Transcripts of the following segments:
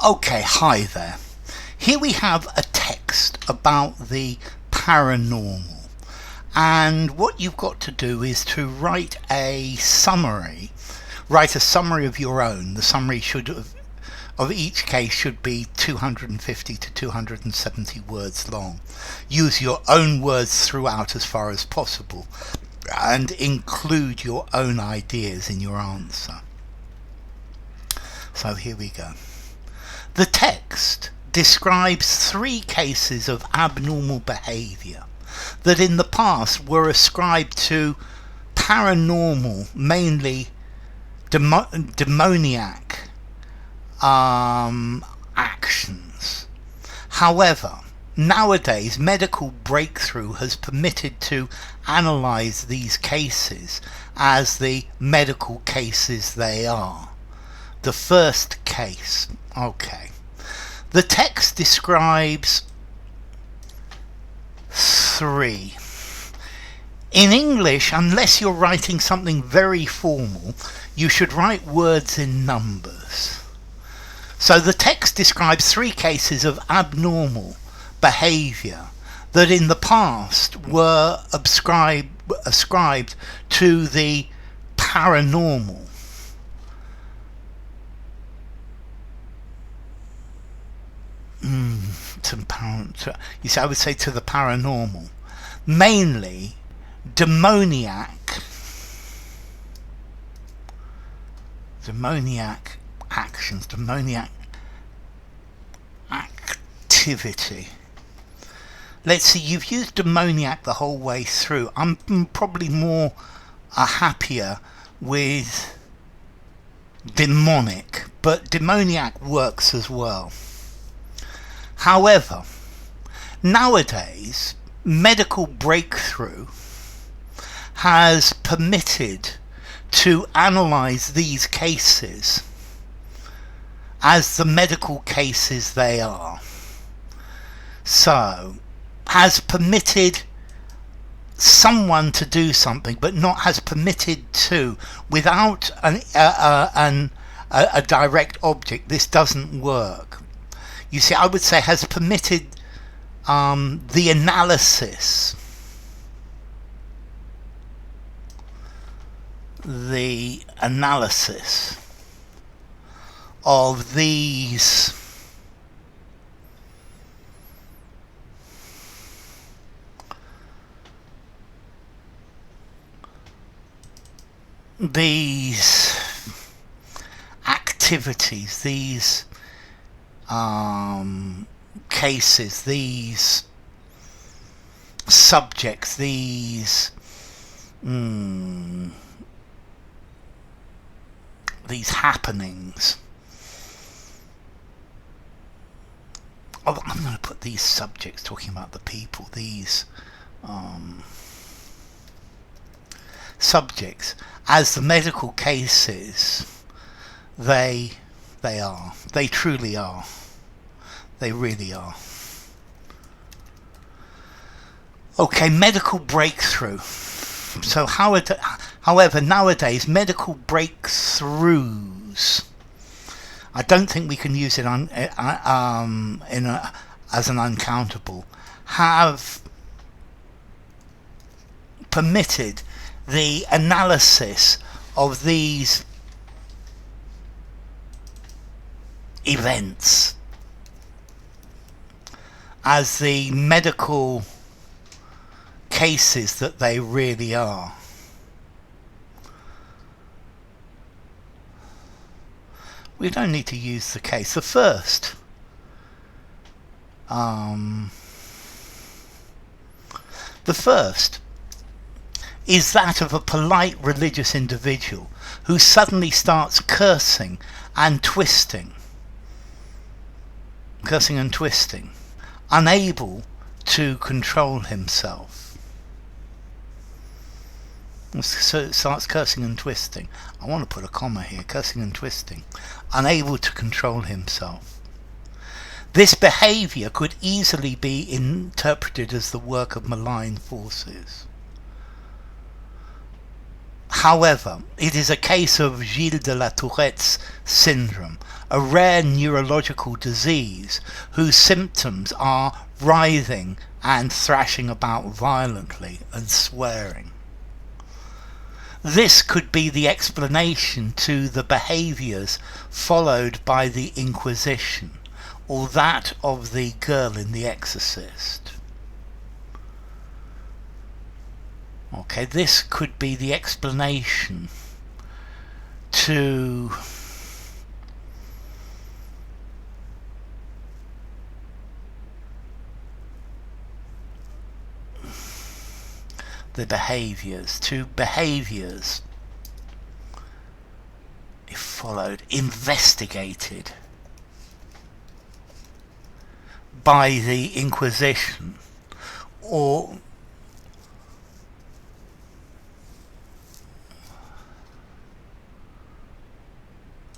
Okay, hi there. Here we have a text about the paranormal, and what you've got to do is to write a summary of your own. The summary of each case should be 250 to 270 words long. Use your own words throughout as far as possible, and include your own ideas in your answer. So here we go. The text describes 3 cases of abnormal behaviour that in the past were ascribed to paranormal, mainly demoniac actions. However, nowadays medical breakthrough has permitted to analyse these cases as the medical cases they are. The first case. Okay. The text describes 3. In English, unless you're writing something very formal, you should write words in numbers. So the text describes 3 cases of abnormal behaviour that in the past were ascribed to the paranormal. You see, I would say to the paranormal, mainly demoniac actions, demoniac activity. Let's see, you've used demoniac the whole way through. I'm probably more happier with demonic, but demoniac works as well. However, nowadays, medical breakthrough has permitted to analyse these cases as the medical cases they are. So, has permitted someone to do something, but not has permitted to, without a direct object. This doesn't work. You see, I would say has permitted the analysis, of these activities, these cases, these subjects, these happenings. I'm going to put these subjects, talking about the people, these subjects as the medical cases they are. They truly are. They really are. Okay, medical breakthrough. So however, nowadays, medical breakthroughs, I don't think we can use it as an uncountable, have permitted the analysis of these events as the medical cases that they really are. We don't need to use the case. The first is that of a polite religious individual who suddenly starts cursing and twisting, unable to control himself. So it starts cursing and twisting. I want to put a comma here, cursing and twisting, unable to control himself. This behaviour could easily be interpreted as the work of malign forces. However, it is a case of Gilles de la Tourette's syndrome, a rare neurological disease whose symptoms are writhing and thrashing about violently and swearing. This could be the explanation to the behaviours followed by the Inquisition, or that of the girl in The Exorcist. Okay, this could be the explanation to the behaviours, if followed, investigated by the Inquisition, or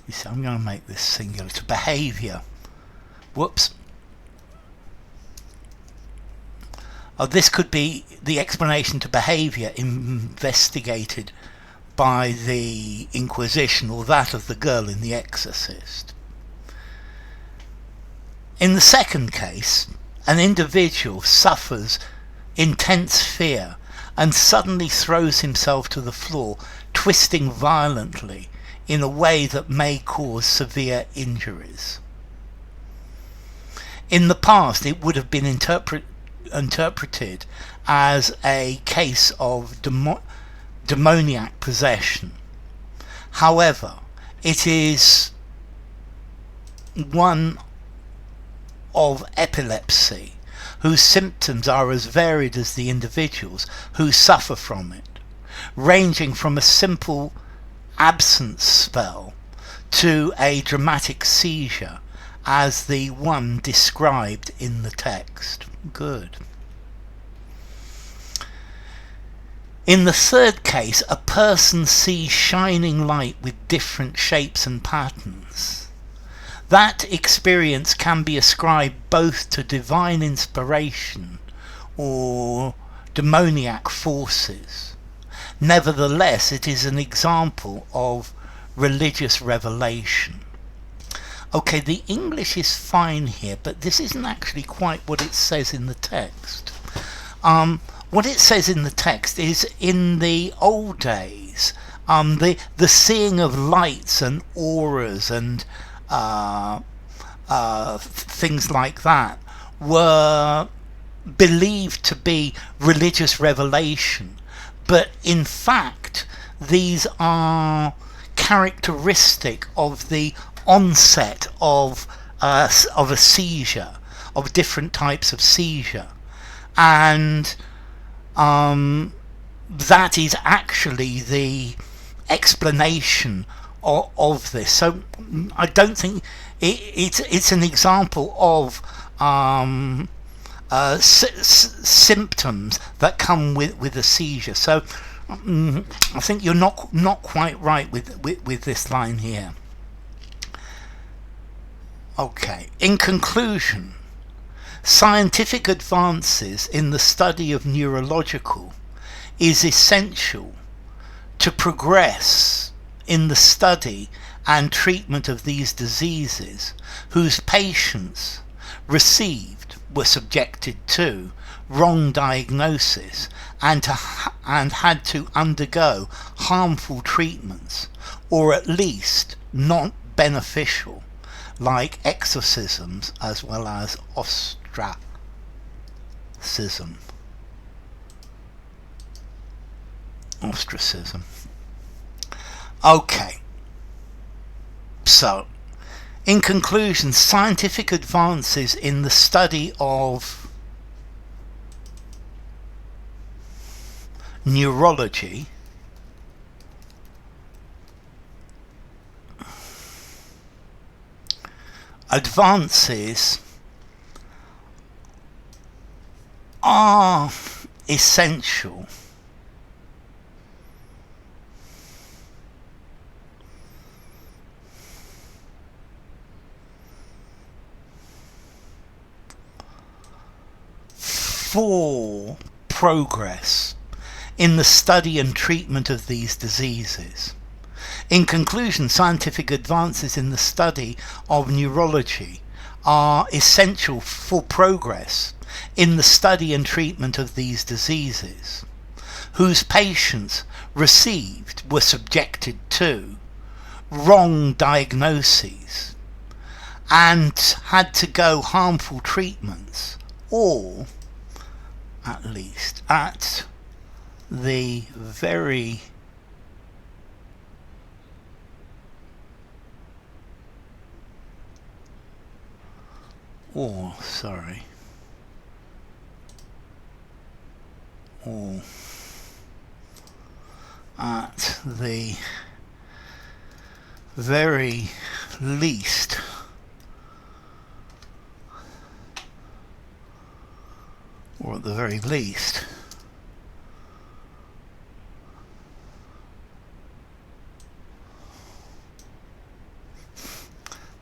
you see, I'm going to make this singular, to behaviour. Whoops. Oh, this could be the explanation to behaviour investigated by the Inquisition, or that of the girl in The Exorcist. In the second case, an individual suffers intense fear and suddenly throws himself to the floor, twisting violently in a way that may cause severe injuries. In the past, it would have been interpreted as a case of demoniac possession. However, it is one of epilepsy, whose symptoms are as varied as the individuals who suffer from it, ranging from a simple absence spell to a dramatic seizure, as the one described in the text. Good. In the third case, a person sees shining light with different shapes and patterns. That experience can be ascribed both to divine inspiration or demoniac forces. Nevertheless, it is an example of religious revelation. Okay, the English is fine here, but this isn't actually quite what it says in the text. What it says in the text is, in the old days, the seeing of lights and auras and things like that were believed to be religious revelation, but in fact these are characteristic of the onset of a seizure, of different types of seizure, and that is actually the explanation of this. So I don't think it's an example of symptoms that come with a seizure. So I think you're not quite right with this line here. Okay, in conclusion, scientific advances in the study of neurological is essential to progress in the study and treatment of these diseases whose patients were subjected to wrong diagnosis and had to undergo harmful treatments, or at least not beneficial, like exorcisms as well as ostracism. Okay, so in conclusion, scientific advances in the study of neurology are essential for progress in the study and treatment of these diseases. In conclusion, scientific advances in the study of neurology are essential for progress in the study and treatment of these diseases, whose patients were subjected to wrong diagnoses and had to go harmful treatments, or at least at the very at the very least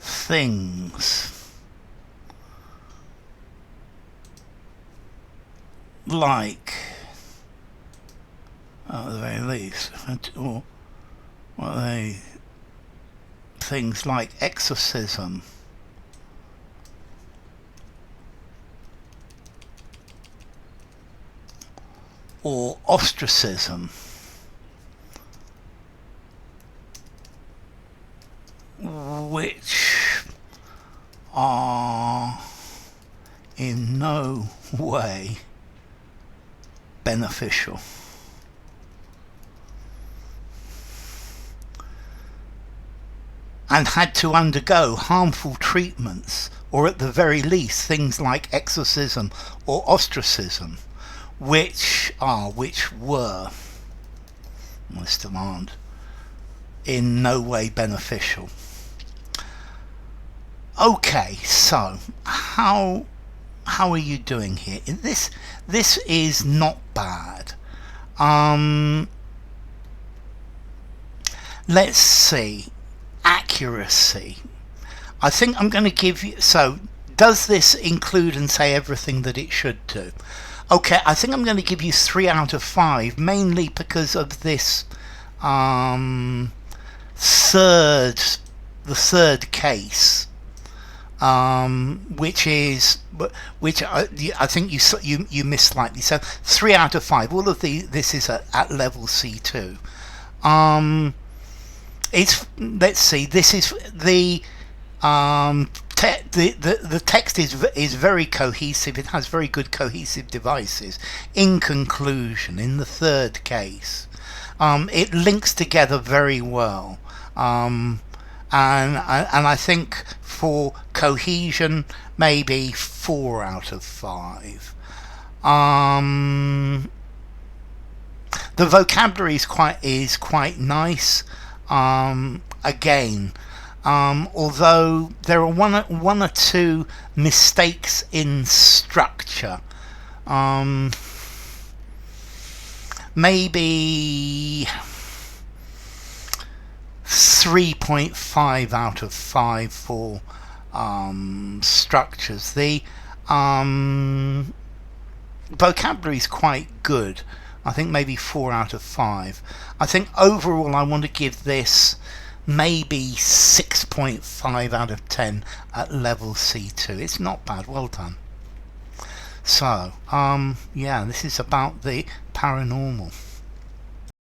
things like, at the very least, or things like exorcism, or ostracism, which are in no way beneficial. And had to undergo harmful treatments, or at the very least things like exorcism or ostracism, which were, I still aren't, in no way beneficial. Okay, so how are you doing here? This is not bad. Let's see. Accuracy. I think I'm going to give you, so does this include and say everything that it should do? Okay, I think I'm going to give you 3 out of 5, mainly because of this the third case, which I think you missed slightly. So 3 out of 5. All of this is at level C2. Let's see. This is the the text is very cohesive. It has very good cohesive devices. In conclusion, in the third case, it links together very well. And I think for cohesion, maybe 4 out of 5. The vocabulary is quite nice. Again, although there are one or two mistakes in structure, maybe 3.5 out of 5 for structures. The vocabulary is quite good. I think maybe 4 out of 5. I think overall I want to give this maybe 6.5 out of 10 at level C2. It's not bad. Well done. So, yeah, this is about the paranormal.